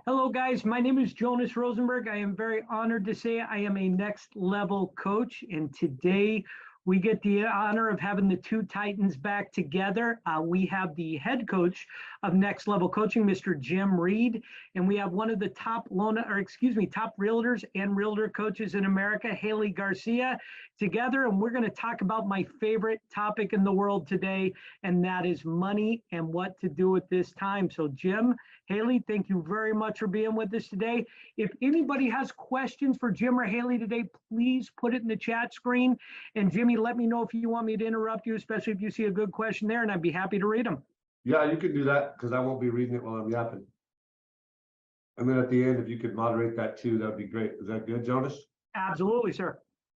Hello, guys. My name is Jonas Rosenberg. I am very honored to say I am a next level coach. And today we get the honor of having the two Titans back together. We have the head coach of Next Level Coaching, Mr. Jim Reed, and we have one of the top top realtors and realtor coaches in America, Haley Garcia, together. And we're going to talk about my favorite topic in the world today, and that is money and what to do at this time. So, Jim, Haley, thank you very much for being with us today. If anybody has questions for Jim or Haley today, please put it in the chat screen. And Jimmy, let me know if you want me to interrupt you, especially if you see a good question there, and I'd be happy to read them. Yeah, you can do that because I won't be reading it while I'm yapping. And then at the end, if you could moderate that too, that would be great. Is that good, Jonas? Absolutely, sir.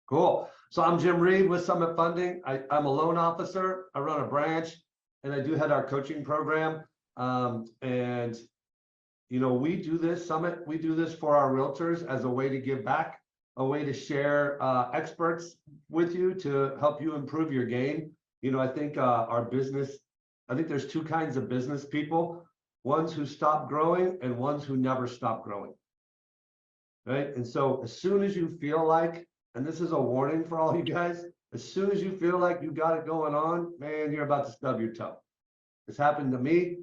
Cool. So I'm Jim Reed with Summit Funding. I'm a loan officer. I run a branch, and I do head our coaching program. And you know, we do this Summit. We do this for our realtors as a way to give back, a way to share experts with you to help you improve your game. You know, I think there's two kinds of business people: ones who stop growing and ones who never stop growing. Right? And so as soon as you feel like, and this is a warning for all you guys, as soon as you feel like you got it going on, man, you're about to stub your toe. This happened to me,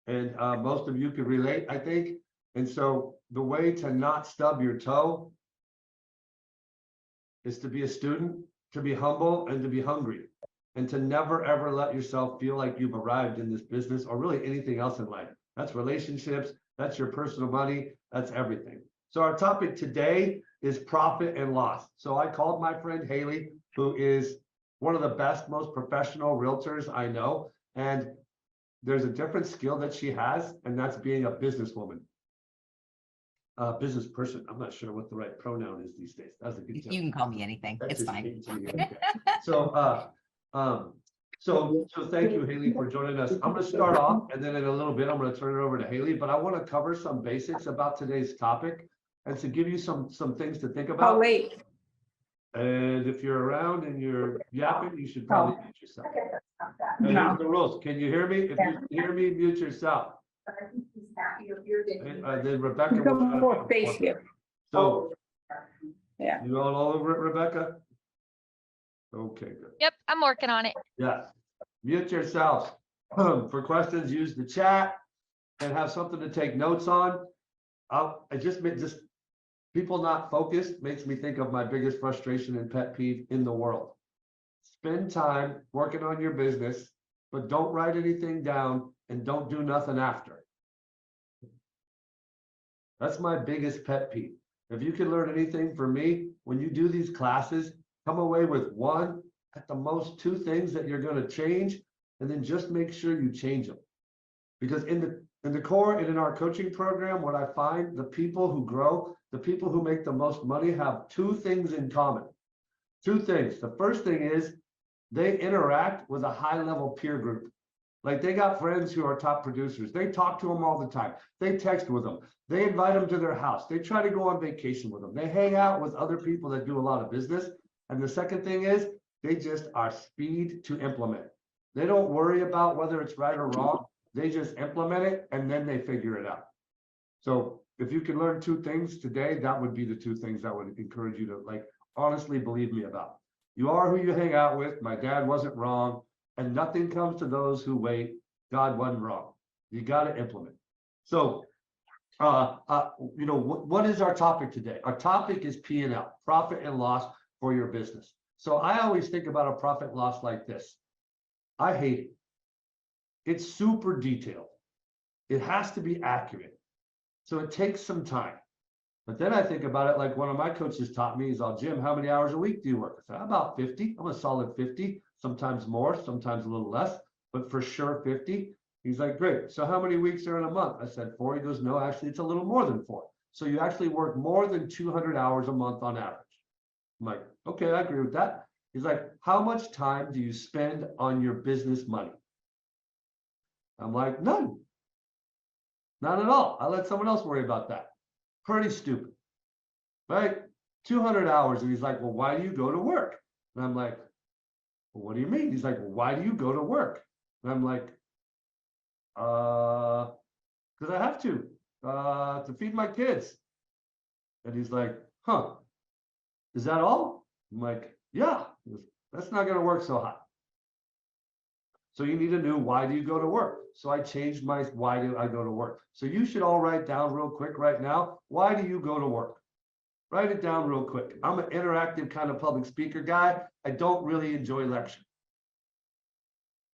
and most of you could relate, I think. And so the way to not stub your toe is to be a student, to be humble, and to be hungry, and to never, ever let yourself feel like you've arrived in this business or really anything else in life. That's relationships, that's your personal money, that's everything. So our topic today is profit and loss. So I called my friend Haley, who is one of the best, most professional realtors I know. And there's a different skill that she has, and that's being a businesswoman. Business person. I'm not sure what the right pronoun is these days. That's a good job. You can call me anything. It's fine. So thank you, Haley, for joining us. I'm going to start off, and then in a little bit, I'm going to turn it over to Haley. But I want to cover some basics about today's topic, and to give you some things to think about. Oh, wait. And if you're around and you're yapping, you should probably mute yourself. And No. here's the rules. Can you hear me? If you hear me, mute yourself. Then Rebecca will Become try to- more space here. So, Yeah. you all over it, Rebecca? Okay, good. Yep, I'm working on it. Yes. Mute yourselves. For questions, use the chat and have something to take notes on. Just people not focused makes me think of my biggest frustration and pet peeve in the world. Spend time working on your business, but don't write anything down and don't do nothing after. That's my biggest pet peeve. If you can learn anything from me, when you do these classes, come away with one, at the most two things that you're going to change, and then just make sure you change them. Because in the core and in our coaching program, what I find, the people who grow, the people who make the most money have two things in common. Two things. The first thing is they interact with a high-level peer group. Like they got friends who are top producers. They talk to them all the time. They text with them. They invite them to their house. They try to go on vacation with them. They hang out with other people that do a lot of business. And the second thing is they just are speed to implement. They don't worry about whether it's right or wrong. They just implement it and then they figure it out. So if you can learn two things today, that would be the two things I would encourage you to honestly believe me about. You are who you hang out with. My dad wasn't wrong. And nothing comes to those who wait. God wasn't wrong. You got to implement. So, what is our topic today? Our topic is P&L, profit and loss for your business. So I always think about a profit and loss like this. I hate it. It's super detailed. It has to be accurate. So it takes some time. But then I think about it like one of my coaches taught me is, Jim, how many hours a week do you work? I said, about 50. I'm a solid 50. Sometimes more, sometimes a little less, but for sure 50. He's like, great. So how many weeks are in a month? I said 4. He goes, no, actually, it's a little more than 4. So you actually work more than 200 hours a month on average. I'm like, okay, I agree with that. He's like, how much time do you spend on your business money? I'm like, none. Not at all. I let someone else worry about that. Pretty stupid, right? 200 hours. And he's like, well, why do you go to work? And I'm like, well, what do you mean? He's like, well, why do you go to work? And I'm like, because I have to. To feed my kids. And he's like, huh, is that all? I'm like, yeah, that's not going to work so hot. So you need to know, why do you go to work? So I changed my why do I go to work. So you should all write down real quick right now, why do you go to work? Write it down real quick. I'm an interactive kind of public speaker guy. I don't really enjoy lecture.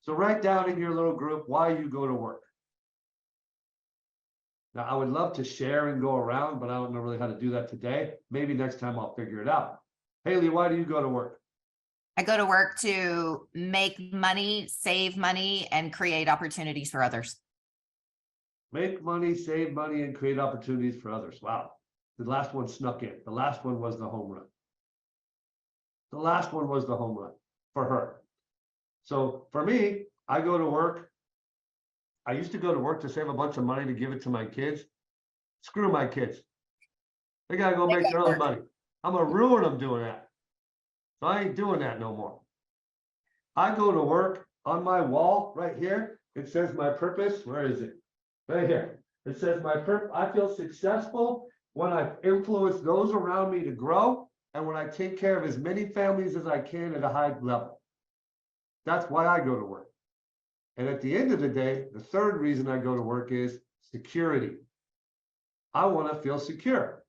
So write down in your little group why you go to work. Now, I would love to share and go around, but I don't know really how to do that today. Maybe next time I'll figure it out. Haley, why do you go to work? I go to work to make money, save money, and create opportunities for others. Make money, save money, and create opportunities for others. Wow. The last one snuck in. The last one was the home run. The last one was the home run for her. So for me, I go to work. I used to go to work to save a bunch of money to give it to my kids. Screw my kids. They gotta go make their own money. I'm gonna ruin them doing that. So I ain't doing that no more. I go to work on my wall right here. It says my purpose. Where is it? Right here. It says my purpose. I feel successful when I influence those around me to grow and when I take care of as many families as I can at a high level. That's why I go to work. And at the end of the day, the third reason I go to work is security. I want to feel secure.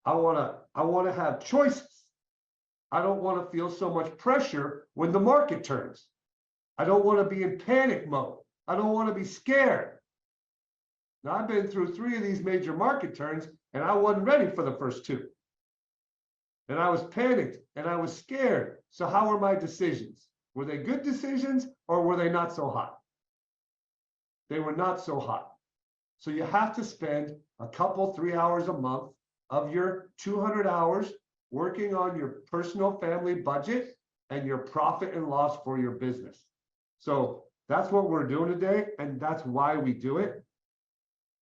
I want to have choices. I don't want to feel so much pressure when the market turns. I don't want to be in panic mode. I don't want to be scared. Now, I've been through 3 of these major market turns, and I wasn't ready for the first 2. And I was panicked, and I was scared. So how were my decisions? Were they good decisions, or were they not so hot? They were not so hot. So you have to spend a couple, 3 hours a month of your 200 hours working on your personal family budget and your profit and loss for your business. So that's what we're doing today, and that's why we do it.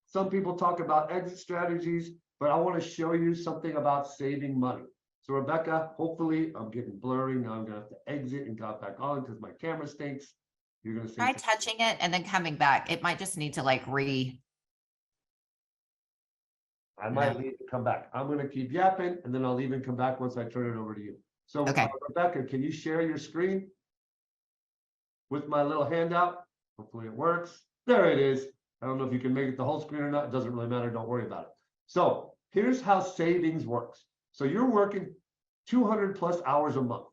Some people talk about exit strategies, but I want to show you something about saving money. So Rebecca, hopefully I'm getting blurry. Now I'm gonna have to exit and got back on because my camera stinks. You're gonna say Try touching it and then coming back. It might just need to like I might need to come back. I'm gonna keep yapping and then I'll even come back once I turn it over to you. So Okay. Rebecca, can you share your screen with my little handout? Hopefully it works. There it is. I don't know if you can make it the whole screen or not. It doesn't really matter. Don't worry about it. So here's how savings works. So you're working 200 plus hours a month.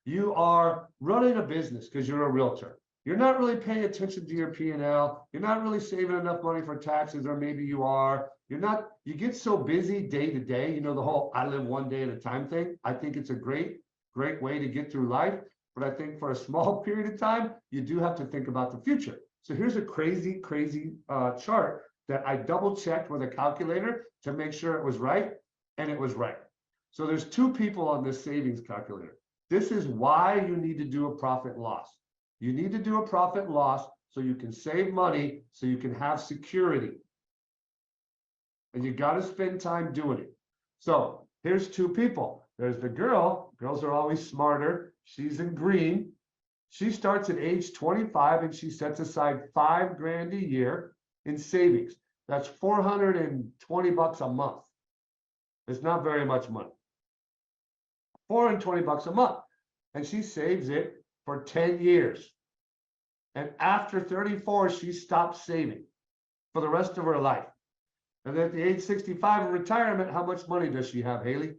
You are running a business because you're a realtor. You're not really paying attention to your P&L. You're not really saving enough money for taxes, or maybe you are. You get so busy day to day, you know, the whole I live one day at a time thing. I think it's a great way to get through life. But I think for a small period of time, you do have to think about the future. So here's a crazy chart that I double checked with a calculator to make sure it was right, and it was right. So there's 2 people on this savings calculator. This is why you need to do a profit and loss. You need to do a profit and loss so you can save money, so you can have security. And you got to spend time doing it. So here's 2 people. There's the girl. Girls are always smarter. She's in green. She starts at age 25 and she sets aside $5 grand a year in savings. That's $420 a month. It's not very much money. $420 a month. And she saves it for 10 years. And after 34, she stops saving for the rest of her life. And then at the age 65 in retirement, how much money does she have, Haley?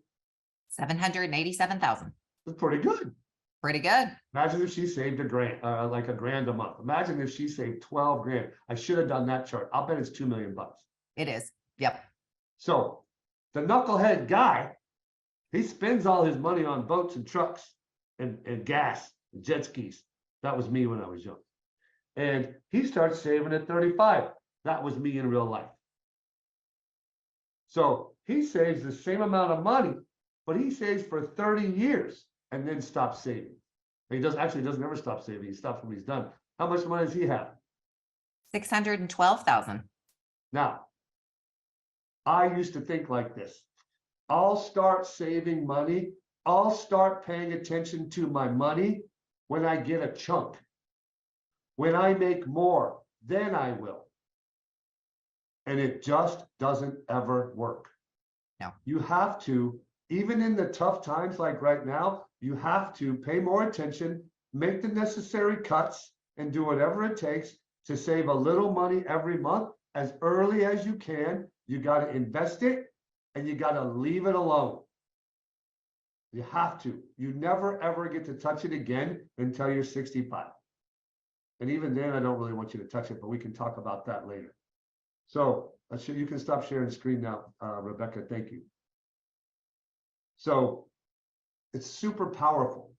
$787,000. That's pretty good. Pretty good. Imagine if she saved a grand, like $1 grand a month. Imagine if she saved 12 grand. I should have done that chart. I'll bet it's $2 million. It is. Yep. So the knucklehead guy, he spends all his money on boats and trucks and gas and jet skis. That was me when I was young. And he starts saving at 35. That was me in real life. So he saves the same amount of money, but he saves for 30 years and then stops saving. He doesn't ever stop saving. He stops when he's done. How much money does he have? $612,000. Now, I used to think like this. I'll start saving money. I'll start paying attention to my money when I get a chunk. When I make more, then I will. And it just doesn't ever work. No. You have to, even in the tough times like right now, you have to pay more attention, make the necessary cuts, and do whatever it takes to save a little money every month as early as you can. You got to invest it and you got to leave it alone. You have to. You never ever get to touch it again until you're 65. And even then, I don't really want you to touch it, but we can talk about that later. So you can stop sharing the screen now, Rebecca. Thank you. So it's super powerful.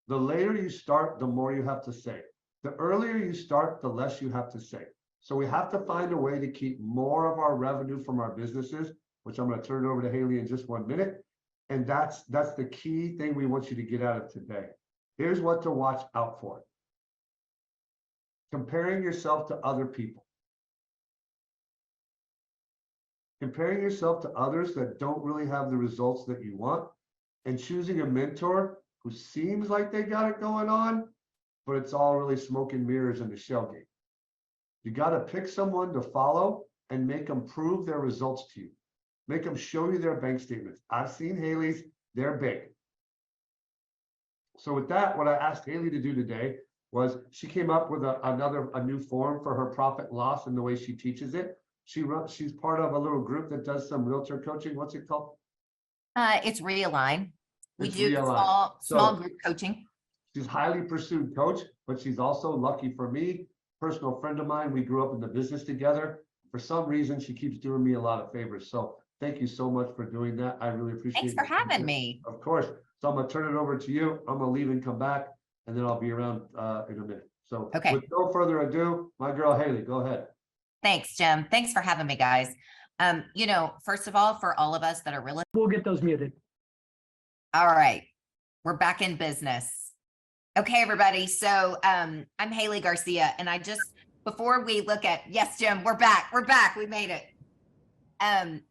The later you start, the more you have to save. The earlier you start, the less you have to save. So we have to find a way to keep more of our revenue from our businesses, which I'm going to turn it over to Haley in just 1 minute. And that's the key thing we want you to get out of today. Here's what to watch out for. Comparing yourself to other people. Comparing yourself to others that don't really have the results that you want, and choosing a mentor who seems like they got it going on, but it's all really smoke and mirrors in the shell game. You got to pick someone to follow and make them prove their results to you. Make them show you their bank statements. I've seen Haley's, they're big. So with that, what I asked Haley to do today was she came up with a new form for her profit loss and the way she teaches it. She's part of a little group that does some realtor coaching. What's it called? It's Realign. We It's do Realign. small So group coaching. she's highly pursued coach, but she's also lucky for me, personal friend of mine. We grew up in the business together. For some reason, she keeps doing me a lot of favors. So thank you so much for doing that. I really appreciate it. Thanks for having me. Of course. So I'm going to turn it over to you. I'm going to leave and come back, and then I'll be around in a minute. So Okay. with no further ado, my girl, Haley, go ahead. Thanks, Jim. Thanks for having me, guys. First of all, for all of us that are really, We'll get those muted. all right, we're back in business. Okay, everybody. So I'm Haley Garcia, and before we look at, yes, Jim, we're back. We made it.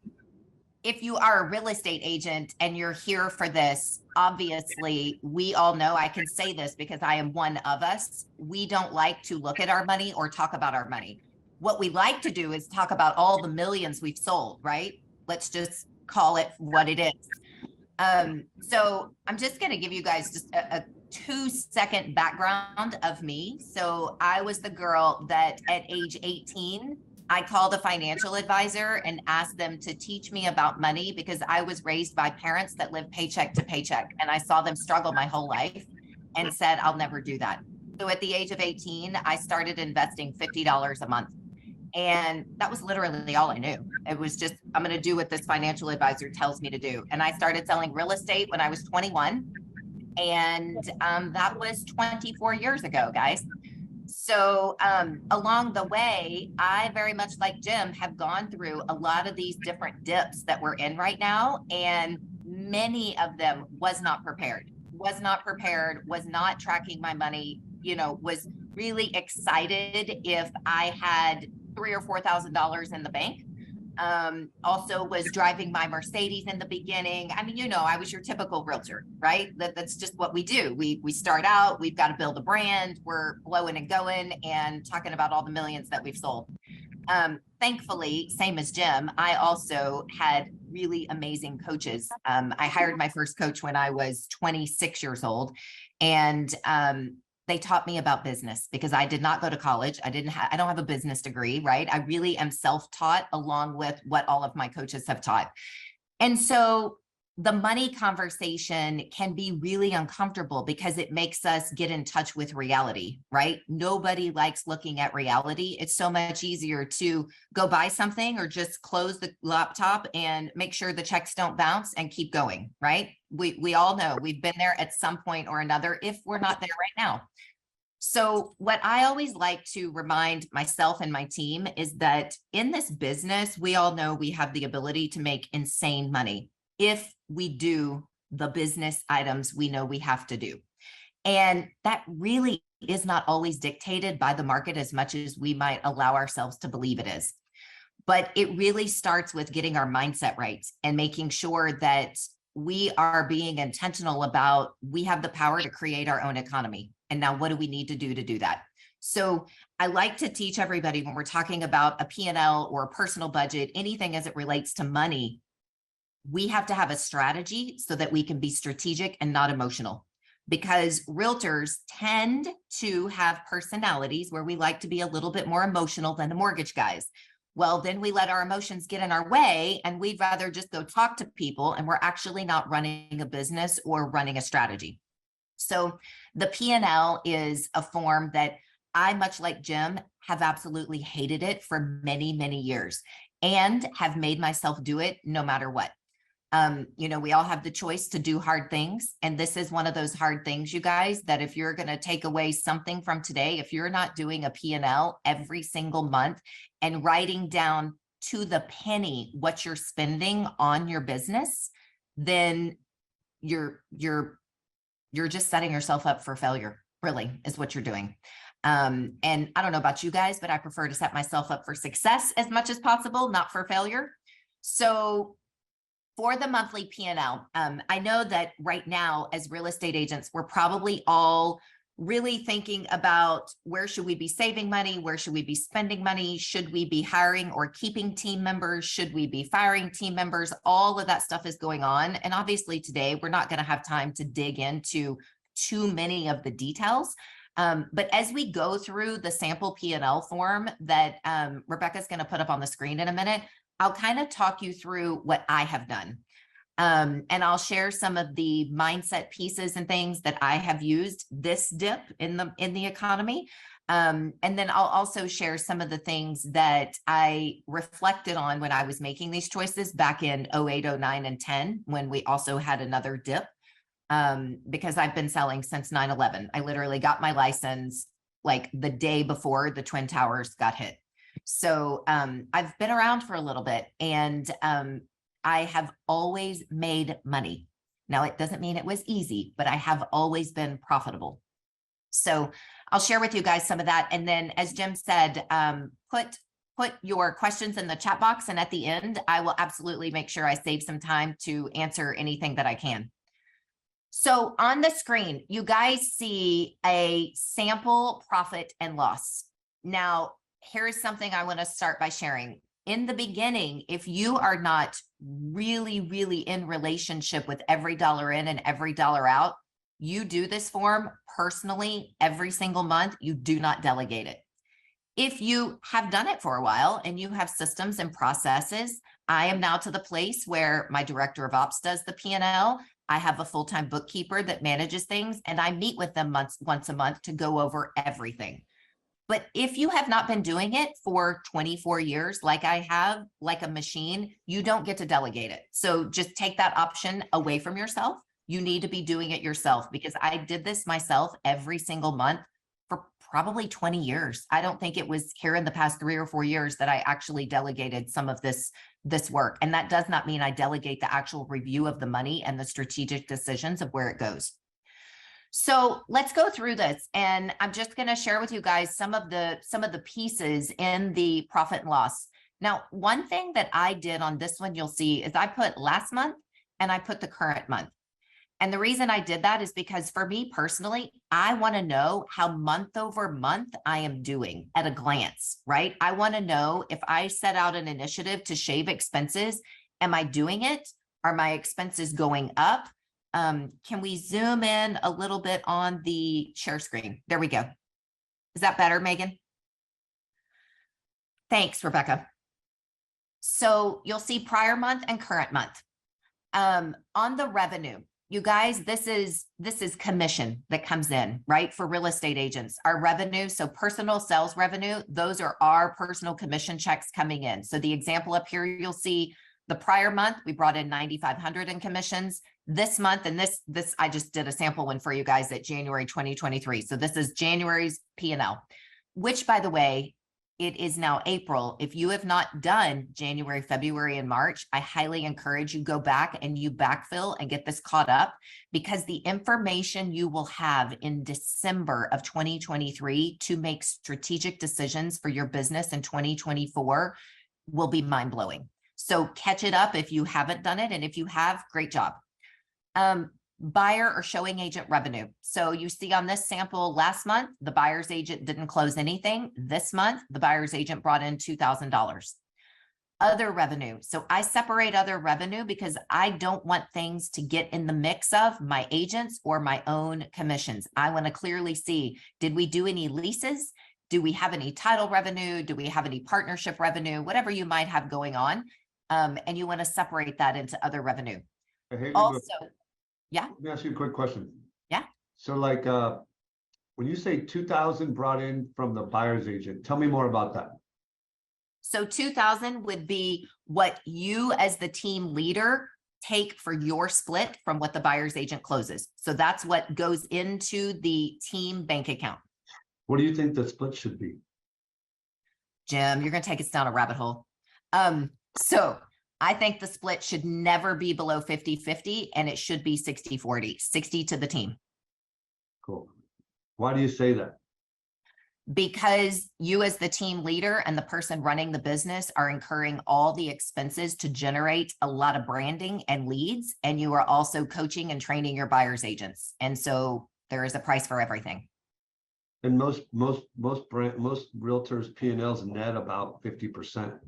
If you are a real estate agent and you're here for this, obviously we all know, I can say this because I am one of us. We don't like to look at our money or talk about our money. What we like to do is talk about all the millions we've sold, right? Let's just call it what it is. So I'm just going to give you guys just a 2-second background of me. So I was the girl that at age 18, I called a financial advisor and asked them to teach me about money because I was raised by parents that lived paycheck to paycheck. And I saw them struggle my whole life and said, I'll never do that. So at the age of 18, I started investing $50 a month. And that was literally all I knew. It was just, I'm going to do what this financial advisor tells me to do. And I started selling real estate when I was 21. And that was 24 years ago, guys. So along the way, I very much like Jim have gone through a lot of these different dips that we're in right now. And many of them was not prepared, was not tracking my money, was really excited if I had $3,000 or $4,000 in the bank. Also was driving my Mercedes in the beginning. I mean, I was your typical realtor, right? That's just what we do. We start out, we've got to build a brand, we're blowing and going and talking about all the millions that we've sold. Thankfully, same as Jim, I also had really amazing coaches. I hired my first coach when I was 26 years old, and they taught me about business because I did not go to college. I don't have a business degree, right? I really am self-taught along with what all of my coaches have taught. And so the money conversation can be really uncomfortable because it makes us get in touch with reality, right? Nobody likes looking at reality. It's so much easier to go buy something or just close the laptop and make sure the checks don't bounce and keep going, right? We all know we've been there at some point or another if we're not there right now. So what I always like to remind myself and my team is that in this business, we all know we have the ability to make insane money if we do the business items we know we have to do. And that really is not always dictated by the market as much as we might allow ourselves to believe it is. But it really starts with getting our mindset right and making sure that we are being intentional about we have the power to create our own economy. And now what do we need to do that? So I like to teach everybody when we're talking about a P&L or a personal budget, anything as it relates to money, we have to have a strategy so that we can be strategic and not emotional. Because realtors tend to have personalities where we like to be a little bit more emotional than the mortgage guys. Well, then we let our emotions get in our way and we'd rather just go talk to people, and we're actually not running a business or running a strategy. So the P&L is a form that I, much like Jim, have absolutely hated it for many, many years and have made myself do it no matter what. You know, we all have the choice to do hard things. And this is one of those hard things, you guys, that if you're going to take away something from today, if you're not doing a P&L every single month and writing down to the penny what you're spending on your business, then you're just setting yourself up for failure, really, is what you're doing. And I don't know about you guys, but I prefer to set myself up for success as much as possible, not for failure. So for the monthly P&L, I know that right now as real estate agents, we're probably all really thinking about where should we be saving money? Where should we be spending money? Should we be hiring or keeping team members? Should we be firing team members? All of that stuff is going on. And obviously today we're not going to have time to dig into too many of the details. But as we go through the sample P&L form that Rebecca's going to put up on the screen in a minute, I'll kind of talk you through what I have done. And I'll share some of the mindset pieces and things that I have used this dip in the economy. And then I'll also share some of the things that I reflected on when I was making these choices back in 08, 09, and 10, when we also had another dip. Because I've been selling since 9/11. I literally got my license like the day before the Twin Towers got hit. So I've been around for a little bit, and I have always made money. Now, it doesn't mean it was easy, but I have always been profitable. So I'll share with you guys some of that. And then, as Jim said, put your questions in the chat box. And at the end, I will absolutely make sure I save some time to answer anything that I can. So on the screen, you guys see a sample profit and loss. Now, here's something I want to start by sharing. In the beginning, if you are not really, really in relationship with every dollar in and every dollar out, you do this form personally every single month, you do not delegate it. If you have done it for a while and you have systems and processes, I am now to the place where my director of ops does the P&L. I have a full-time bookkeeper that manages things, and I meet with them once a month to go over everything. But if you have not been doing it for 24 years, like I have, like a machine, you don't get to delegate it. So just take that option away from yourself. You need to be doing it yourself, because I did this myself every single month for probably 20 years. I don't think it was here in the past 3 or 4 years that I actually delegated some of this work. And that does not mean I delegate the actual review of the money and the strategic decisions of where it goes. So let's go through this, and I'm just going to share with you guys some of the pieces in the profit and loss. Now, one thing that I did on this one, you'll see, is I put last month and I put the current month. And the reason I did that is because for me personally, I want to know how month over month I am doing at a glance, right? I want to know if I set out an initiative to shave expenses, am I doing it? Are my expenses going up? Can we zoom in a little bit on the share screen? There we go. Is that better, Megan? Thanks, Rebecca. So you'll see prior month and current month. On the revenue, you guys, this is commission that comes in, right? For real estate agents, our revenue, so personal sales revenue, those are our personal commission checks coming in. So the example up here, you'll see the prior month, we brought in 9,500 in commissions. This month, and this I just did a sample one for you guys at January 2023. So this is January's P&L, which, by the way, it is now April. If you have not done January, February, and March, I highly encourage you go back and you backfill and get this caught up, because the information you will have in December of 2023 to make strategic decisions for your business in 2024 will be mind-blowing. So catch it up if you haven't done it. And if you have, great job. buyer or showing agent revenue. So you see on this sample last month, the buyer's agent didn't close anything. This month, the buyer's agent brought in $2,000. Other revenue. So I separate other revenue because I don't want things to get in the mix of my agents or my own commissions. I want to clearly see, did we do any leases? Do we have any title revenue? Do we have any partnership revenue? Whatever you might have going on. And you want to separate that into other revenue. Also, yeah. Let me ask you a quick question. Yeah. So like, when you say 2,000 brought in from the buyer's agent, tell me more about that. So 2,000 would be what you as the team leader take for your split from what the buyer's agent closes. So that's what goes into the team bank account. What do you think the split should be? Jim, you're going to take us down a rabbit hole. So I think the split should never be below 50-50 and it should be 60-40, 60 to the team. Cool. Why do you say that? Because you as the team leader and the person running the business are incurring all the expenses to generate a lot of branding and leads. And you are also coaching and training your buyer's agents. And so there is a price for everything. And most realtors P&Ls net about 50%.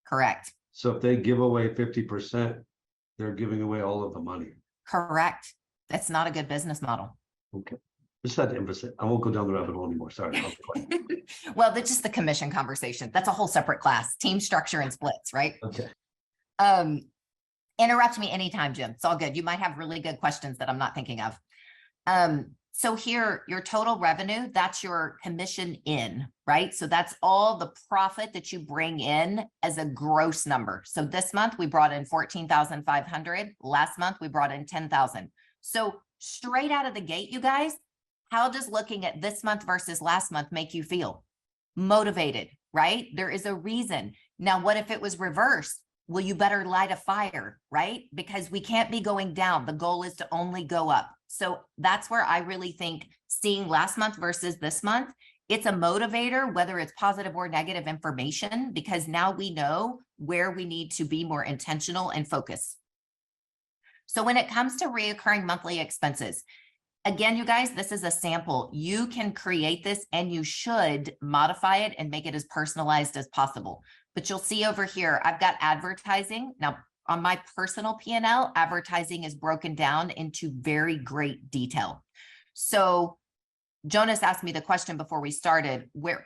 Correct. So if they give away 50%, they're giving away all of the money. Correct. That's not a good business model. Okay. Just had to emphasize. I won't go down the rabbit hole anymore. Sorry. Well, that's just the commission conversation. That's a whole separate class, team structure and splits, right? Okay. Interrupt me anytime, Jim. It's all good. You might have really good questions that I'm not thinking of. So here, your total revenue, that's your commission in, right? So that's all the profit that you bring in as a gross number. So this month we brought in 14,500. Last month we brought in 10,000. So straight out of the gate, you guys, how does looking at this month versus last month make you feel? Motivated, right? There is a reason. Now, what if it was reversed? Well, you better light a fire, right? Because we can't be going down. The goal is to only go up. So that's where I really think seeing last month versus this month, it's a motivator, whether it's positive or negative information, because now we know where we need to be more intentional and focus. So when it comes to reoccurring monthly expenses, again, you guys, this is a sample. You can create this and you should modify it and make it as personalized as possible. But you'll see over here, I've got advertising. Now, on my personal P&L, advertising is broken down into very great detail. So Jonas asked me the question before we started, where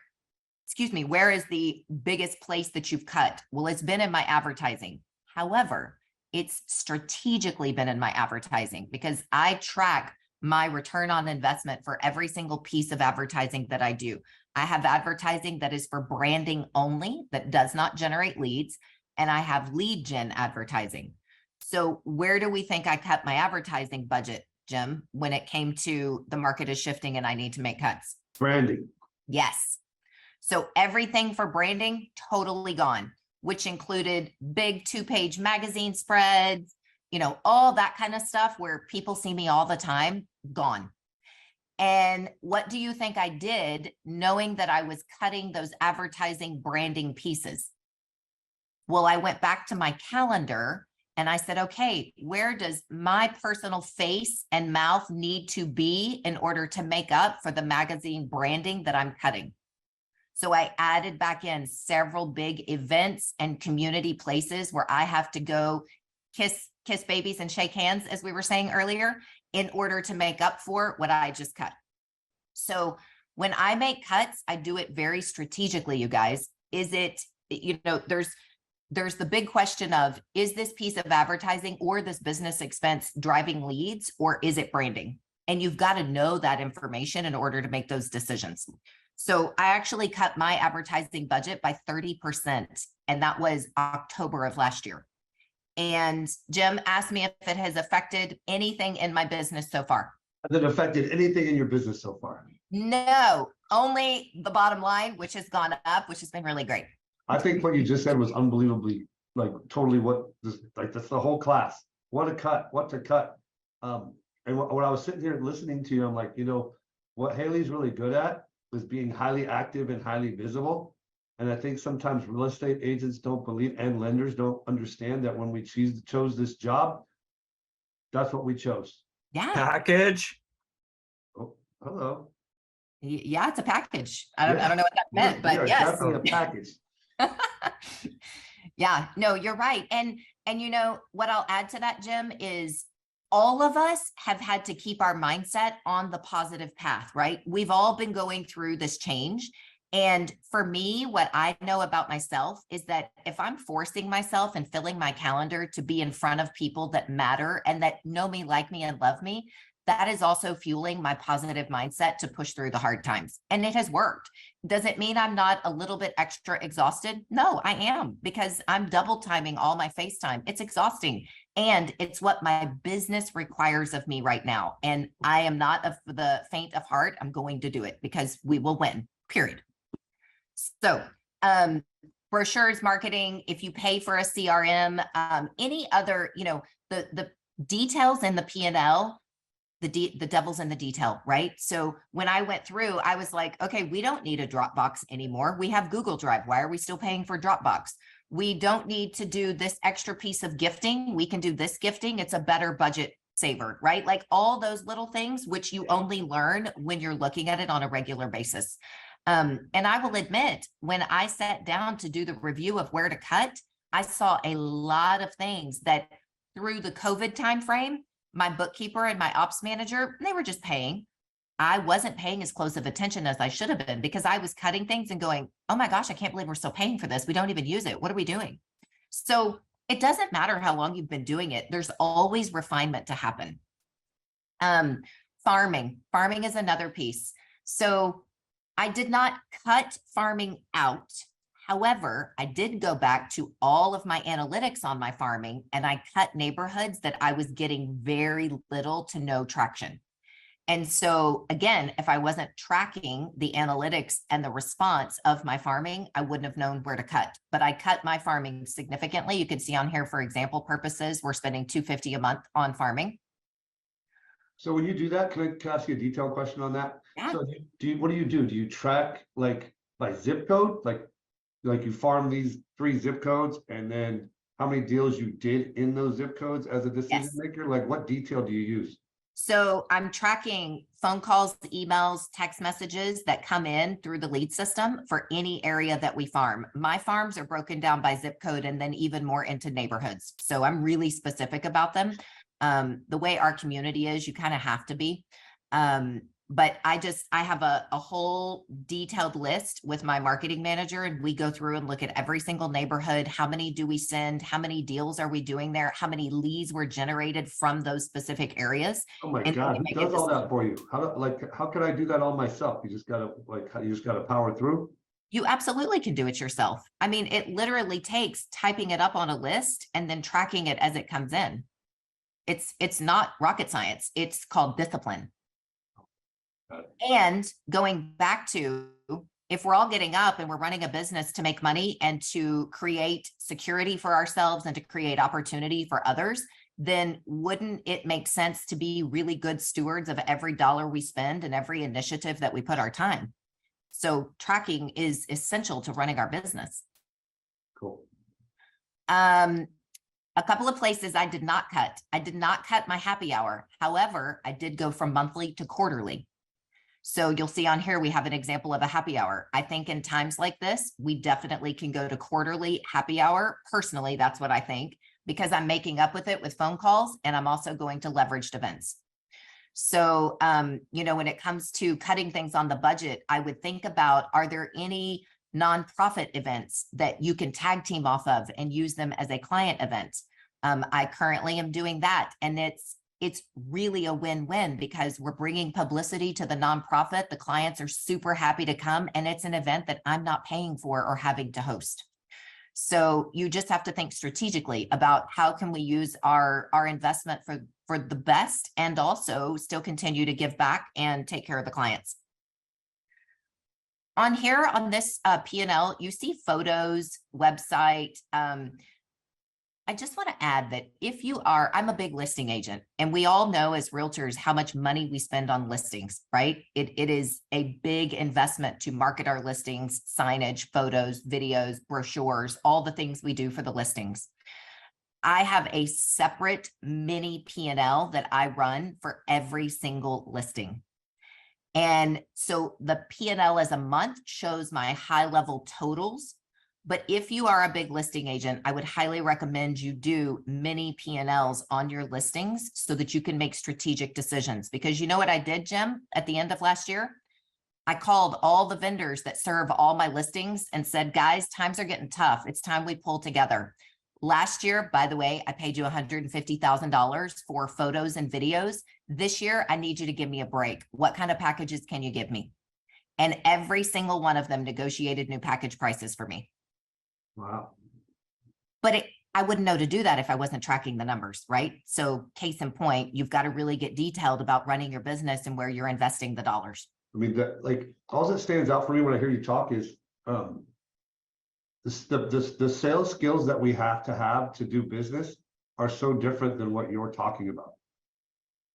is the biggest place that you've cut? Well, it's been in my advertising. However, it's strategically been in my advertising because I track my return on investment for every single piece of advertising that I do. I have advertising that is for branding only, that does not generate leads, and I have lead gen advertising. So where do we think I cut my advertising budget, Jim, when it came to the market is shifting and I need to make cuts? Branding. Yes. So everything for branding, totally gone, which included big 2-page magazine spreads, all that kind of stuff where people see me all the time, gone. And what do you think I did knowing that I was cutting those advertising branding pieces? Well, I went back to my calendar and I said, okay, where does my personal face and mouth need to be in order to make up for the magazine branding that I'm cutting? So I added back in several big events and community places where I have to go kiss babies and shake hands, as we were saying earlier, in order to make up for what I just cut. So when I make cuts, I do it very strategically, you guys. Is it, there's the big question of, is this piece of advertising or this business expense driving leads, or is it branding? And you've got to know that information in order to make those decisions. So I actually cut my advertising budget by 30%, and that was October of last year. And Jim asked me if it has affected anything in my business so far. Has it affected anything in your business so far? No, only the bottom line, which has gone up, which has been really great. I think what you just said was unbelievably, totally that's the whole class. What to cut. And when I was sitting here listening to you, I'm like, what Haley's really good at is being highly active and highly visible. And I think sometimes real estate agents don't believe and lenders don't understand that when we chose this job, That's what we chose. Yeah. Package. Oh, hello. Yeah, it's a package. I don't know what that We are- meant, we but are yes. definitely a package. Yeah, no, you're right. And you know what I'll add to that, Jim, is all of us have had to keep our mindset on the positive path, right? We've all been going through this change. And for me, what I know about myself is that if I'm forcing myself and filling my calendar to be in front of people that matter and that know me, like me, and love me, that is also fueling my positive mindset to push through the hard times. And it has worked. Does it mean I'm not a little bit extra exhausted? No, I am, because I'm double timing all my FaceTime. It's exhausting. And it's what my business requires of me right now. And I am not of the faint of heart. I'm going to do it because we will win, period. So, brochures, marketing, if you pay for a CRM, any other, you know, the details in the P&L, the devil's in the detail, right? So when I went through, I was like, okay, we don't need a Dropbox anymore. We have Google Drive. Why are we still paying for Dropbox? We don't need to do this extra piece of gifting. We can do this gifting. It's a better budget saver, right? Like all those little things, which you only learn when you're looking at it on a regular basis. And I will admit, when I sat down to do the review of where to cut, I saw a lot of things that through the COVID timeframe, my bookkeeper and my ops manager, they were just paying. I wasn't paying as close of attention as I should have been because I was cutting things and going, oh my gosh, I can't believe we're still paying for this. We don't even use it. What are we doing? So it doesn't matter how long you've been doing it. There's always refinement to happen. Farming is another piece. So I did not cut farming out. However, I did go back to all of my analytics on my farming and I cut neighborhoods that I was getting very little to no traction. And so again, if I wasn't tracking the analytics and the response of my farming, I wouldn't have known where to cut. But I cut my farming significantly. You can see on here for example purposes, we're spending $250 a month on farming. So when you do that, can I ask you a detailed question on that? Yeah. So what do you do? Do you track like by zip code? Like you farm these 3 zip codes and then how many deals you did in those zip codes as a decision Yes. maker? Like what detail do you use? So I'm tracking phone calls, emails, text messages that come in through the lead system for any area that we farm. My farms are broken down by zip code and then even more into neighborhoods. So I'm really specific about them. The way our community is, you kind of have to be. But I have a whole detailed list with my marketing manager and we go through and look at every single neighborhood. How many do we send? How many deals are we doing there? How many leads were generated from those specific areas? Oh my And God, then we who make a does all decision. that for you? How could I do that all myself? You just gotta power through. You absolutely can do it yourself. I mean, it literally takes typing it up on a list and then tracking it as it comes in. It's not rocket science. It's called discipline. And going back to, if we're all getting up and we're running a business to make money and to create security for ourselves and to create opportunity for others, then wouldn't it make sense to be really good stewards of every dollar we spend and every initiative that we put our time? So tracking is essential to running our business. Cool. A couple of places I did not cut. I did not cut my happy hour. However, I did go from monthly to quarterly. So you'll see on here, we have an example of a happy hour. I think in times like this, we definitely can go to quarterly happy hour. Personally, that's what I think, because I'm making up with it with phone calls and I'm also going to leveraged events. So, you know, when it comes to cutting things on the budget, I would think about, are there any nonprofit events that you can tag team off of and use them as a client event? I currently am doing that, and it's really a win-win because we're bringing publicity to the nonprofit. The clients are super happy to come, and it's an event that I'm not paying for or having to host. So you just have to think strategically about how can we use our investment for the best and also still continue to give back and take care of the clients. On here on this P&L, you see photos, website. I just want to add that if you are, I'm a big listing agent, and we all know as realtors how much money we spend on listings, right? It is a big investment to market our listings, signage, photos, videos, brochures, all the things we do for the listings. I have a separate mini P&L that I run for every single listing. And so the P&L as a month shows my high level totals. But if you are a big listing agent, I would highly recommend you do mini P&Ls on your listings so that you can make strategic decisions. Because you know what I did, Jim, at the end of last year? I called all the vendors that serve all my listings and said, guys, times are getting tough. It's time we pull together. Last year, by the way, I paid you $150,000 for photos and videos. This year, I need you to give me a break. What kind of packages can you give me? And every single one of them negotiated new package prices for me. Wow. But I wouldn't know to do that if I wasn't tracking the numbers, right? So case in point, you've got to really get detailed about running your business and where you're investing the dollars. I mean, that, like, all that stands out for me when I hear you talk is the sales skills that we have to do business are so different than what you're talking about,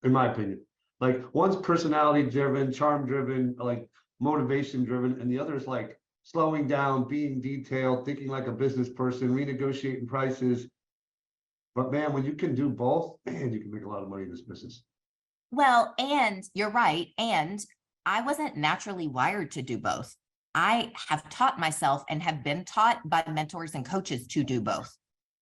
in my opinion. Like, one's personality driven, charm driven, like motivation driven, and the other is like slowing down, being detailed, thinking like a business person, renegotiating prices. But man, when you can do both, man, you can make a lot of money in this business. Well, and you're right. And I wasn't naturally wired to do both. I have taught myself and have been taught by mentors and coaches to do both.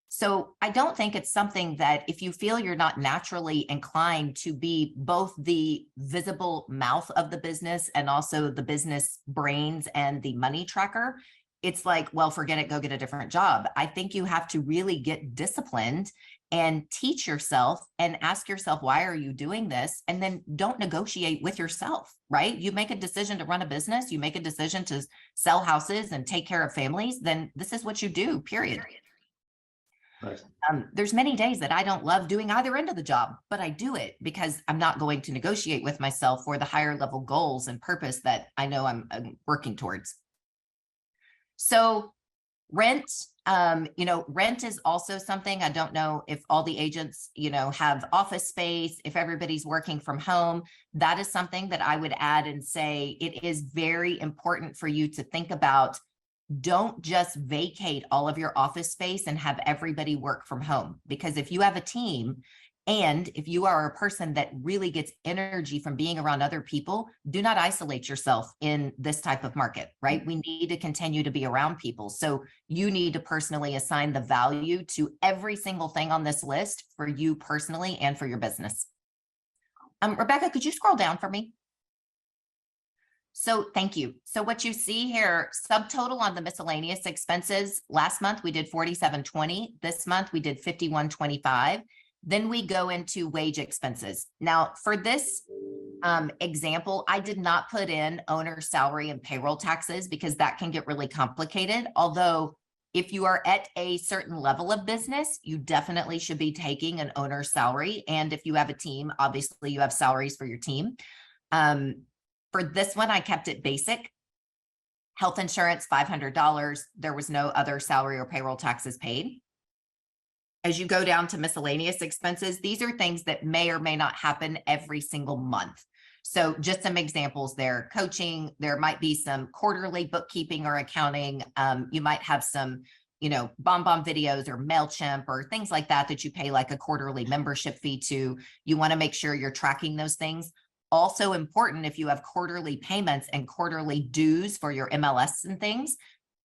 So I don't think it's something that if you feel you're not naturally inclined to be both the visible mouth of the business and also the business brains and the money tracker, it's like, well, forget it, go get a different job. I think you have to really get disciplined and teach yourself and ask yourself, why are you doing this? And then don't negotiate with yourself, right? You make a decision to run a business, you make a decision to sell houses and take care of families, then this is what you do, period. Nice. There's many days that I don't love doing either end of the job, but I do it because I'm not going to negotiate with myself for the higher level goals and purpose that I know I'm working towards. So rent, rent is also something. I don't know if all the agents, have office space, if everybody's working from home. That is something that I would add and say it is very important for you to think about. Don't just vacate all of your office space and have everybody work from home. Because if you have a team and if you are a person that really gets energy from being around other people, do not isolate yourself in this type of market, right? We need to continue to be around people. So you need to personally assign the value to every single thing on this list for you personally and for your business. Rebecca, could you scroll down for me? So thank you. So what you see here, subtotal on the miscellaneous expenses, last month we did 4720. This month we did 5125. Then we go into wage expenses. Now for this example, I did not put in owner salary and payroll taxes because that can get really complicated. Although if you are at a certain level of business, you definitely should be taking an owner's salary. And if you have a team, obviously you have salaries for your team. For this one, I kept it basic. Health insurance, $500. There was no other salary or payroll taxes paid. As you go down to miscellaneous expenses, these are things that may or may not happen every single month. So just some examples there. Coaching, there might be some quarterly bookkeeping or accounting. You might have some, BombBomb videos or MailChimp or things like that you pay like a quarterly membership fee to. You want to make sure you're tracking those things. Also important, if you have quarterly payments and quarterly dues for your MLS and things,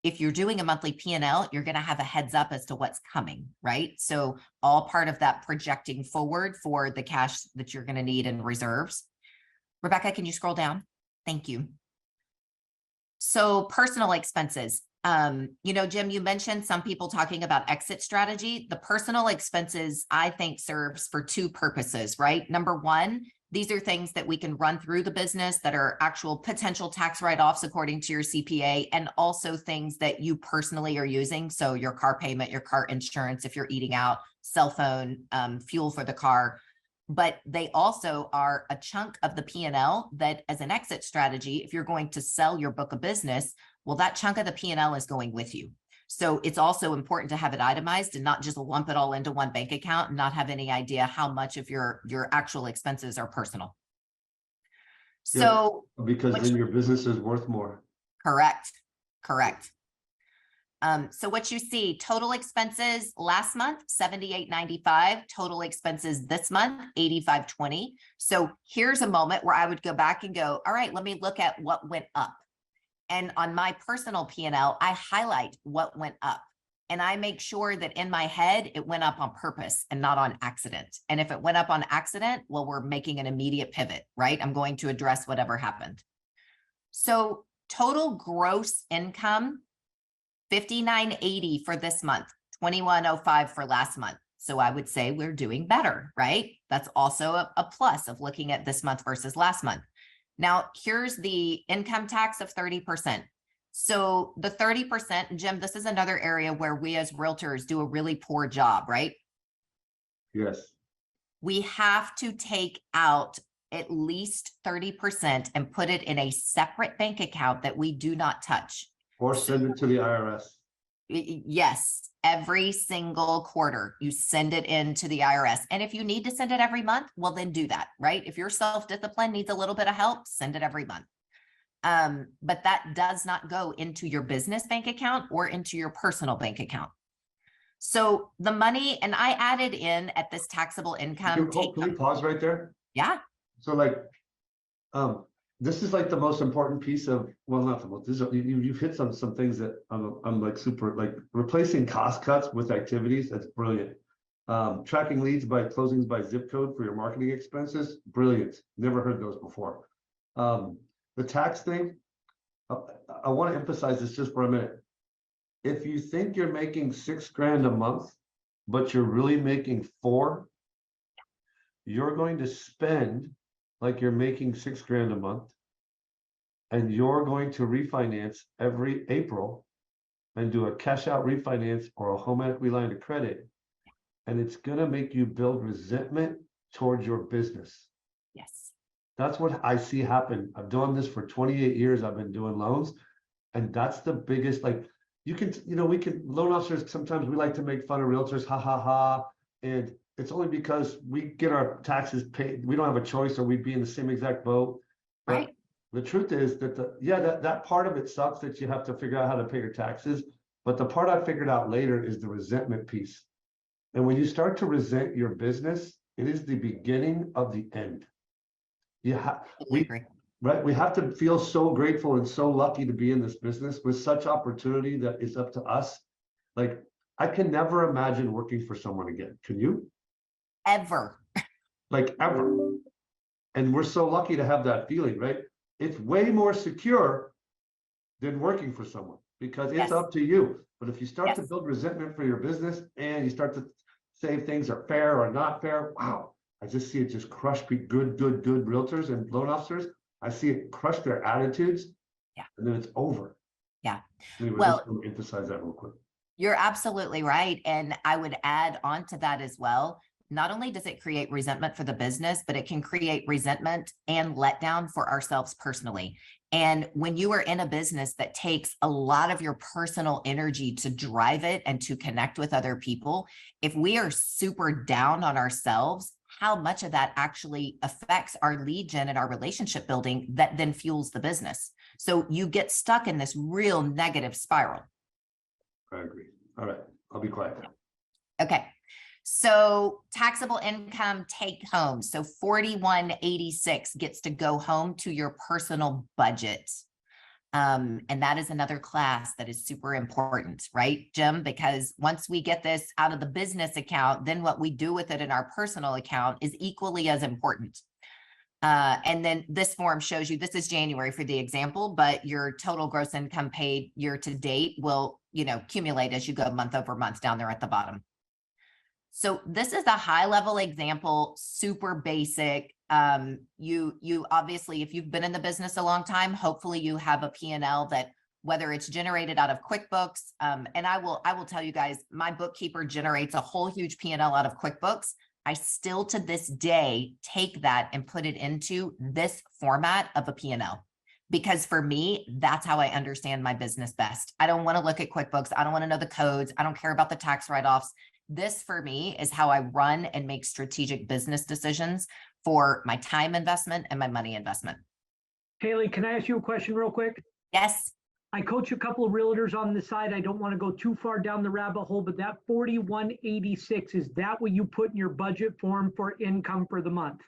if you're doing a monthly P&L, you're going to have a heads up as to what's coming, right? So all part of that projecting forward for the cash that you're going to need in reserves. Rebecca, can you scroll down? Thank you. So personal expenses. Jim, you mentioned some people talking about exit strategy. The personal expenses, I think, serves for two purposes, right? Number one, these are things that we can run through the business that are actual potential tax write-offs according to your CPA, and also things that you personally are using. So your car payment, your car insurance, if you're eating out, cell phone, fuel for the car. But they also are a chunk of the P&L that as an exit strategy, if you're going to sell your book of business, well, that chunk of the P&L is going with you. So it's also important to have it itemized and not just lump it all into one bank account and not have any idea how much of your actual expenses are personal. So because then your business is worth more. Correct. So what you see, total expenses last month, 78.95, total expenses this month, 85.20. So here's a moment where I would go back and go, all right, let me look at what went up. And on my personal P&L, I highlight what went up. And I make sure that in my head, it went up on purpose and not on accident. And if it went up on accident, well, we're making an immediate pivot, right? I'm going to address whatever happened. So total gross income, 59.80 for this month, 21.05 for last month. So I would say we're doing better, right? That's also a plus of looking at this month versus last month. Now, here's the income tax of 30%. So the 30%, Jim, this is another area where we as realtors do a really poor job, right? Yes. We have to take out at least 30% and put it in a separate bank account that we do not touch. Or send it to the IRS. Yes, every single quarter you send it into the IRS. And if you need to send it every month, well, then do that, right? If your self-discipline needs a little bit of help, send it every month. But that does not go into your business bank account or into your personal bank account. So the money, and I added in at this taxable income. Can we pause right there? Yeah. So like, this is like the most important piece of, well, not the most, this is, you've hit some things that I'm like super, like replacing cost cuts with activities. That's brilliant. Tracking leads by closings by zip code for your marketing expenses. Brilliant. Never heard those before. The tax thing, I want to emphasize this just for a minute. If you think you're making $6,000 a month, but you're really making $4,000, you're going to spend like you're making $6,000 a month, and you're going to refinance every April and do a cash out refinance or a home equity line of credit. And it's going to make you build resentment towards your business. Yes. That's what I see happen. I've done this for 28 years. I've been doing loans. And that's the biggest, like, you can, we can, loan officers, sometimes we like to make fun of realtors, ha, ha, ha. And it's only because we get our taxes paid. We don't have a choice, or we'd be in the same exact boat. But Right. the truth is that that part of it sucks, that you have to figure out how to pay your taxes. But the part I figured out later is the resentment piece. And when you start to resent your business, it is the beginning of the end. We have to feel so grateful and so lucky to be in this business with such opportunity that is up to us. Like, I can never imagine working for someone again. Can you? Ever. Like, ever. And we're so lucky to have that feeling, right? It's way more secure than working for someone, because it's up to you. But if you start to build resentment for your business and you start to say things are fair or not fair, wow, I just see it just crush good realtors and loan officers. I see it crush their attitudes. Yeah. And then it's over. Yeah. Anyway, well, just emphasize that real quick. You're absolutely right. And I would add on to that as well. Not only does it create resentment for the business, but it can create resentment and letdown for ourselves personally. And when you are in a business that takes a lot of your personal energy to drive it and to connect with other people, if we are super down on ourselves, how much of that actually affects our lead gen and our relationship building that then fuels the business. So you get stuck in this real negative spiral. I agree. All right, I'll be quiet now. Okay. So taxable income take home. So 4186 gets to go home to your personal budget. And that is another class that is super important, right, Jim? Because once we get this out of the business account, then what we do with it in our personal account is equally as important. And then this form shows you, this is January for the example, but your total gross income paid year to date will, accumulate as you go month over month down there at the bottom. So this is a high level example, super basic. You obviously, if you've been in the business a long time, hopefully you have a P&L that, whether it's generated out of QuickBooks, and I will tell you guys, my bookkeeper generates a whole huge P&L out of QuickBooks. I still to this day take that and put it into this format of a P&L. Because for me, that's how I understand my business best. I don't want to look at QuickBooks. I don't want to know the codes. I don't care about the tax write-offs. This for me is how I run and make strategic business decisions for my time investment and my money investment. Haley, can I ask you a question real quick? Yes. I coach a couple of realtors on the side. I don't want to go too far down the rabbit hole, but that 4186, is that what you put in your budget form for income for the month?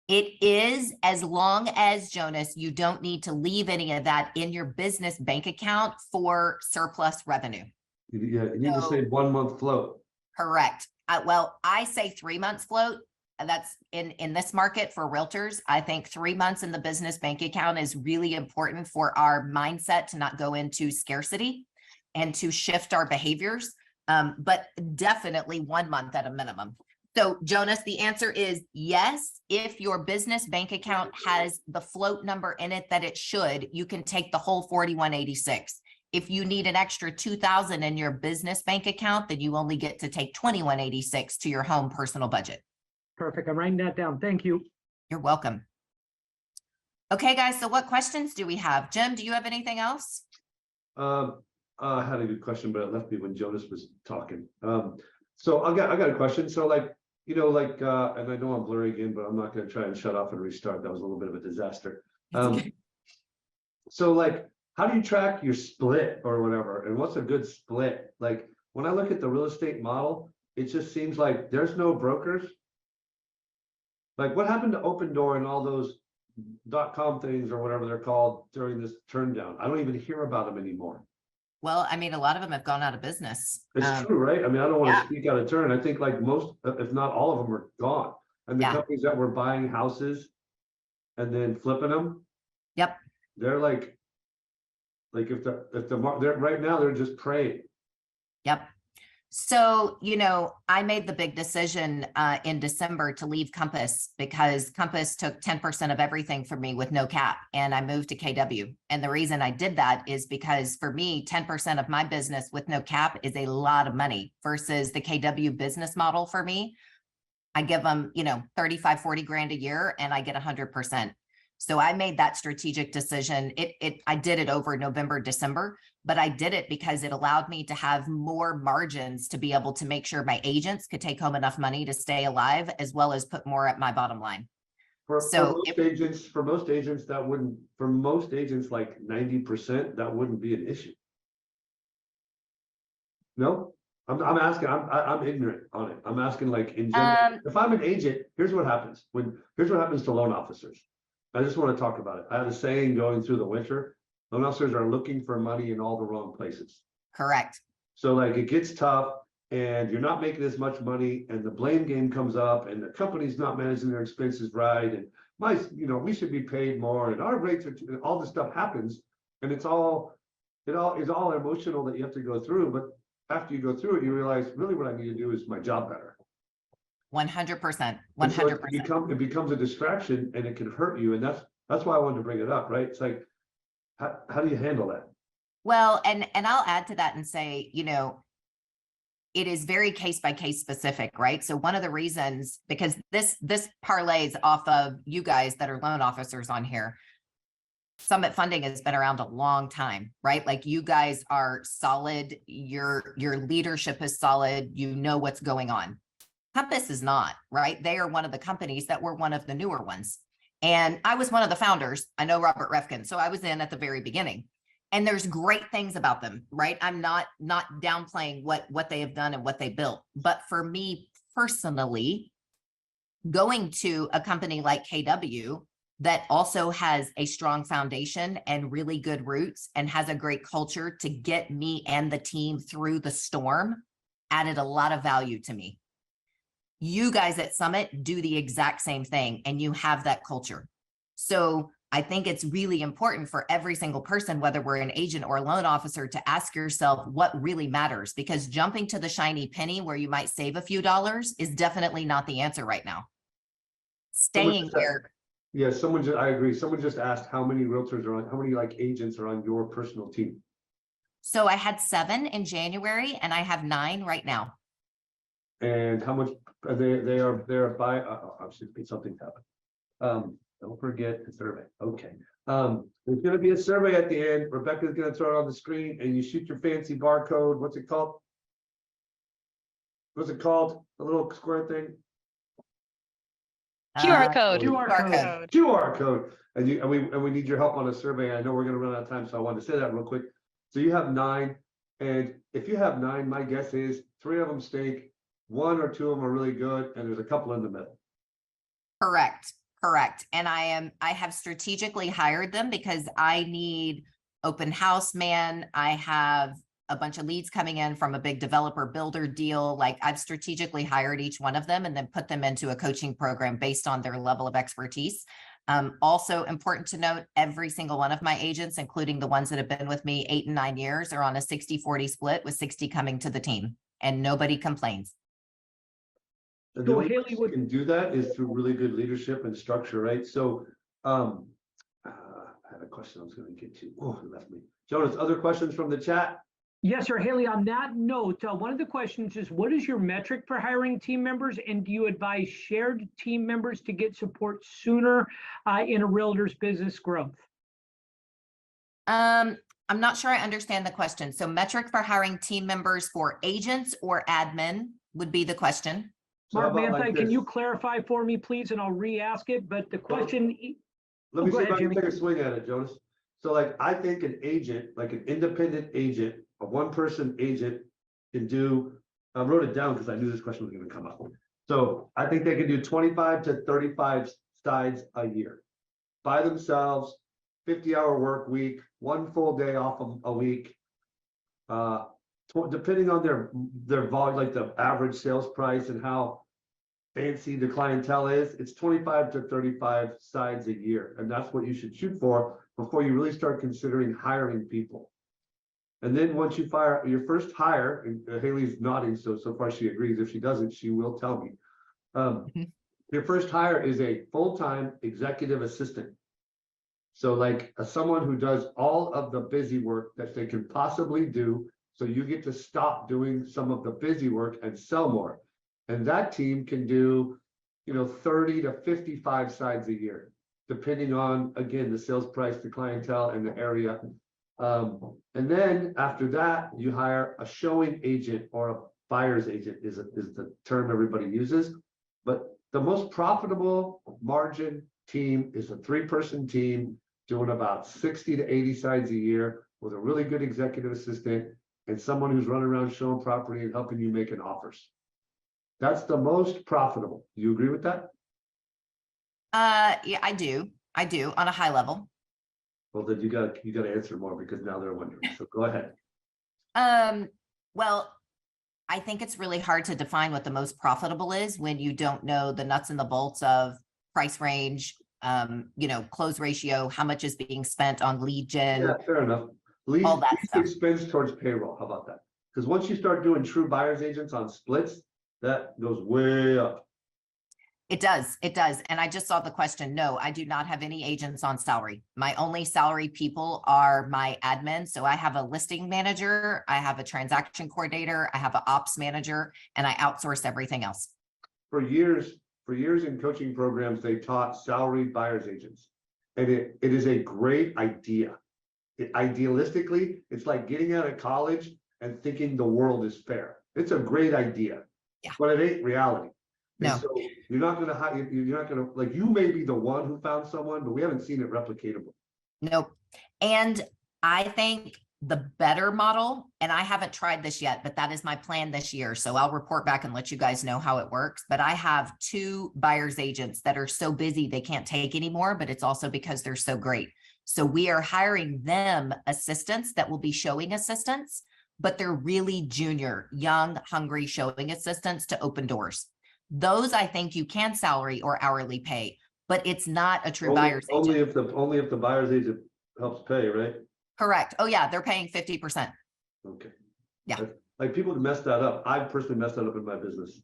It is, as long as, Jonas, you don't need to leave any of that in your business bank account for surplus revenue. You need to So- say 1 month float. Correct. Well, I say 3 months float. That's in this market for realtors. I think 3 months in the business bank account is really important for our mindset to not go into scarcity and to shift our behaviors. But definitely 1 month at a minimum. So Jonas, the answer is yes. If your business bank account has the float number in it that it should, you can take the whole 4186. If you need an extra 2,000 in your business bank account, then you only get to take 2186 to your home personal budget. Perfect. I'm writing that down. Thank you. You're welcome. Okay, guys. So what questions do we have? Jim, do you have anything else? I had a good question, but it left me when Jonas was talking. So I got a question. So like, and I know I'm blurry again, but I'm not going to try and shut off and restart. That was a little bit of a disaster. So like, how do you track your split or whatever? And what's a good split? Like when I look at the real estate model, it just seems like there's no brokers. Like what happened to Open Door and all those .com things or whatever they're called during this turndown? I don't even hear about them anymore. Well, I mean, a lot of them have gone out of business. It's true, right? I mean, I don't want yeah. to speak out of turn. I think like most, if not all of them are gone. And the Yeah. companies that were buying houses and then flipping them. Yep. They're like if they're right now, they're just prey. Yep. So, I made the big decision in December to leave Compass because Compass took 10% of everything from me with no cap, and I moved to KW. And the reason I did that is because for me, 10% of my business with no cap is a lot of money versus the KW business model for me. I give them, 35, 40 grand a year and I get 100%. So I made that strategic decision. I did it over November, December, but I did it because it allowed me to have more margins to be able to make sure my agents could take home enough money to stay alive, as well as put more at my bottom line. For most agents, for most agents, like 90%, that wouldn't be an issue. No, I'm asking, I'm ignorant on it. I'm asking like in general, if I'm an agent, here's what happens to loan officers. I just want to talk about it. I have a saying going through the winter, loan officers are looking for money in all the wrong places. Correct. So like it gets tough and you're not making as much money and the blame game comes up and the company's not managing their expenses right. And we should be paid more and our rates are, all this stuff happens. And it is all emotional that you have to go through. But after you go through it, you realize really what I need to do is my job better. 100%. And so 100%. it becomes a distraction and it can hurt you. And that's why I wanted to bring it up, right? It's like, how do you handle that? Well, and I'll add to that and say, it is very case by case specific, right? So one of the reasons, because this parlays off of you guys that are loan officers on here, Summit Funding has been around a long time, right? Like you guys are solid, your leadership is solid, you know what's going on. Compass is not, right? They are one of the companies that were one of the newer ones. And I was one of the founders. I know Robert Refkin, so I was in at the very beginning. And there's great things about them, right? I'm not downplaying what they have done and what they built. But for me personally, going to a company like KW that also has a strong foundation and really good roots and has a great culture to get me and the team through the storm added a lot of value to me. You guys at Summit do the exact same thing and you have that culture. So I think it's really important for every single person, whether we're an agent or a loan officer, to ask yourself what really matters, because jumping to the shiny penny where you might save a few dollars is definitely not the answer right now. Staying where. Yeah, I agree. Someone just asked how many realtors are on, how many like agents are on your personal team? So I had 7 in January and I have 9 right now. And how much are they're by, obviously something's happened. Don't forget the survey. Okay. There's going to be a survey at the end. Rebecca's going to throw it on the screen and you shoot your fancy barcode. What's it called? The little square thing. QR code. QR QR code. code. QR code. And we need your help on a survey. I know we're gonna run out of time, so I wanted to say that real quick. So you have 9, and if you have 9, my guess is 3 of them stink, 1 or 2 of them are really good, and there's a couple in the middle. Correct. And I have strategically hired them because I need open house man. I have a bunch of leads coming in from a big developer builder deal. Like I've strategically hired each one of them and then put them into a coaching program based on their level of expertise. Also important to note, every single one of my agents, including the ones that have been with me 8 and 9 years, are on a 60-40 split with 60 coming to the team, and nobody complains. And So the only Haley way you would- can do that is through really good leadership and structure, right? So, I had a question I was gonna get to. Oh, it left me. Jonas, other questions from the chat? Yes, sir. Haley, on that note, one of the questions is, what is your metric for hiring team members? And do you advise shared team members to get support sooner in a realtor's business growth? I'm not sure I understand the question. So metric for hiring team members for agents or admin would be the question. So how Mark about Manthei, like can this? you clarify for me, please? And I'll re-ask it, but the question, Let Oh, me go see if ahead, I can Jimmy. take a swing at it, Jonas. So like, I think an agent, like an independent agent, a 1-person agent can do, I wrote it down because I knew this question was gonna come up. So I think they can do 25 to 35 sides a year by themselves, 50-hour work week, 1 full day off a week. Depending on their volume, like the average sales price and how fancy the clientele is, it's 25 to 35 sides a year. And that's what you should shoot for before you really start considering hiring people. And then once you fire your first hire, and Haley's nodding, so far she agrees. If she doesn't, she will tell me. Your first hire is a full-time executive assistant. So like someone who does all of the busy work that they can possibly do. So you get to stop doing some of the busy work and sell more. And that team can do, 30 to 55 sides a year, depending on, again, the sales price, the clientele, and the area. And then after that, you hire a showing agent or a buyer's agent is the term everybody uses. But the most profitable margin team is a 3-person team doing about 60 to 80 sides a year with a really good executive assistant and someone who's running around showing property and helping you make an offers. That's the most profitable. Do you agree with that? Yeah, I do on a high level. Well, then you got to answer more because now they're wondering. So go ahead. Well, I think it's really hard to define what the most profitable is when you don't know the nuts and the bolts of price range, close ratio, how much is being spent on lead gen. Yeah, fair enough. All that Least stuff. expense towards payroll. How about that? Because once you start doing true buyer's agents on splits, that goes way up. It does. And I just saw the question. No, I do not have any agents on salary. My only salary people are my admin. So I have a listing manager, I have a transaction coordinator, I have an ops manager, and I outsource everything else. For years in coaching programs, they taught salaried buyer's agents. And it is a great idea. Idealistically, it's like getting out of college and thinking the world is fair. It's a great idea, Yeah. But it ain't reality. And No. so you're not going to hire, you're not going to, like, you may be the one who found someone, but we haven't seen it replicatable. Nope. And I think the better model, and I haven't tried this yet, but that is my plan this year. So I'll report back and let you guys know how it works. But I have 2 buyer's agents that are so busy they can't take anymore, but it's also because they're so great. So we are hiring them assistants that will be showing assistants, but they're really junior, young, hungry showing assistants to open doors. Those I think you can salary or hourly pay, but it's not a true buyer's agent. Only if the buyer's agent helps pay, right? Correct. Oh yeah, they're paying 50%. Okay. Yeah. Like people mess that up. I personally messed that up in my business.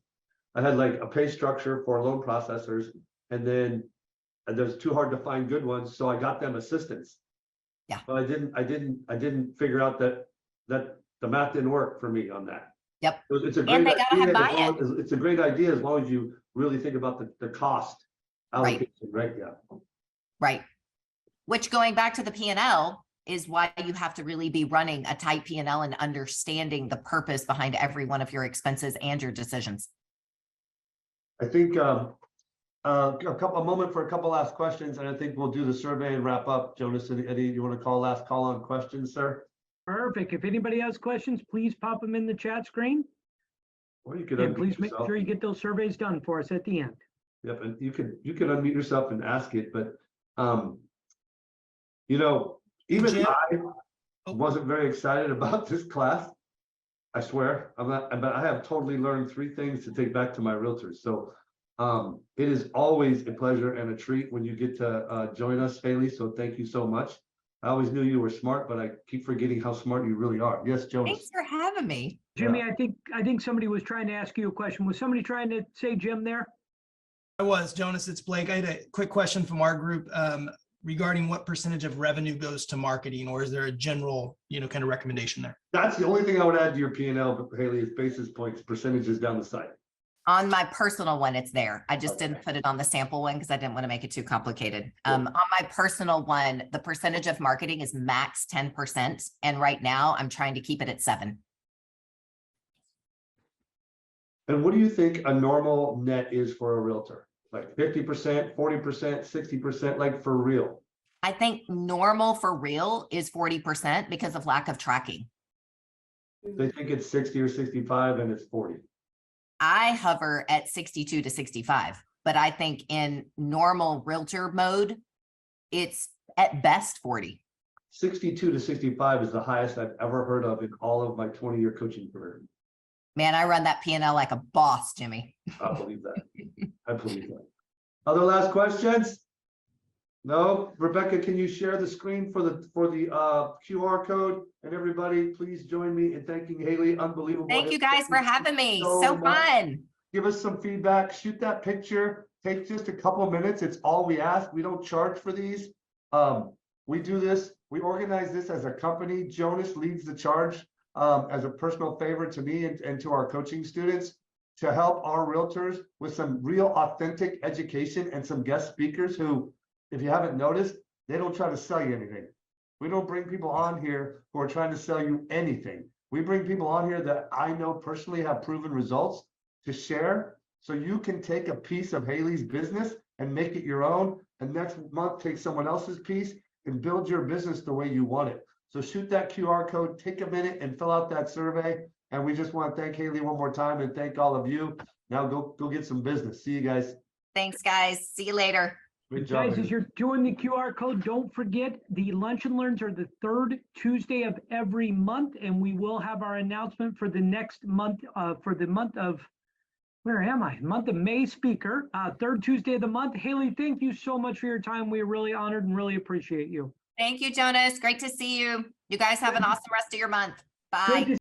I had like a pay structure for loan processors, and then there's too hard to find good ones, so I got them assistants. Yeah. But I didn't figure out that the math didn't work for me on that. Yep. It's a And great they gotta have idea. buy-in. It's a great idea as long as you really think about the cost allocation, right? Yeah. Right. Which, going back to the P&L, is why you have to really be running a tight P&L and understanding the purpose behind every one of your expenses and your decisions. I think a moment for a couple last questions, and I think we'll do the survey and wrap up. Jonas and Eddie, you want to last call on questions, sir? Perfect. If anybody has questions, please pop them in the chat screen. Or you could And unmute please make yourself. sure you get those surveys done for us at the end. Yep, and you could unmute yourself and ask it, but you know, even Jim? I wasn't very excited about this class. I swear, I'm not, but I have totally learned 3 things to take back to my realtors. So it is always a pleasure and a treat when you get to join us, Haley. So thank you so much. I always knew you were smart, but I keep forgetting how smart you really are. Yes, Jonas. Thanks for having me. Jimmy, Yeah. I think somebody was trying to ask you a question. Was somebody trying to say Jim there? I was, Jonas, it's Blake. I had a quick question from our group regarding what percentage of revenue goes to marketing, or is there a general, kind of recommendation there? That's the only thing I would add to your P&L, Haley, is basis points, percentages down the side. On my personal one, it's there. I just didn't put it on the sample one because I didn't want to make it too complicated. On my personal one, the percentage of marketing is max 10%. And right now I'm trying to keep it at 7. And what do you think a normal net is for a realtor? Like 50%, 40%, 60%, like for real? I think normal for real is 40% because of lack of tracking. They think it's 60 or 65 and it's 40. I hover at 62 to 65, but I think in normal realtor mode, it's at best 40. 62 to 65 is the highest I've ever heard of in all of my 20-year coaching career. Man, I run that P&L like a boss, Jimmy. I believe that. I believe that. Other last questions? No? Rebecca, can you share the screen for the QR code? And everybody, please join me in thanking Haley. Unbelievable. Thank you guys for having me. so So much. fun. Give us some feedback. Shoot that picture. Take just a couple of minutes. It's all we ask. We don't charge for these. We do this. We organize this as a company. Jonas leads the charge as a personal favor to me and to our coaching students to help our realtors with some real authentic education and some guest speakers who, if you haven't noticed, they don't try to sell you anything. We don't bring people on here who are trying to sell you anything. We bring people on here that I know personally have proven results to share, so you can take a piece of Haley's business and make it your own, and next month take someone else's piece and build your business the way you want it. So shoot that QR code, take a minute and fill out that survey. And we just want to thank Haley one more time and thank all of you. Now go get some business. See you guys. Thanks, guys. See you later. Great job. Guys, as you're doing the QR code, don't forget the Lunch and Learns are the 3rd Tuesday of every month, and we will have our announcement for the next month, for the month of, where am I? Month of May speaker, 3rd Tuesday of the month. Haley, thank you so much for your time. We are really honored and really appreciate you. Thank you, Jonas. Great to see you. You guys have an awesome rest of your month. Bye. Great to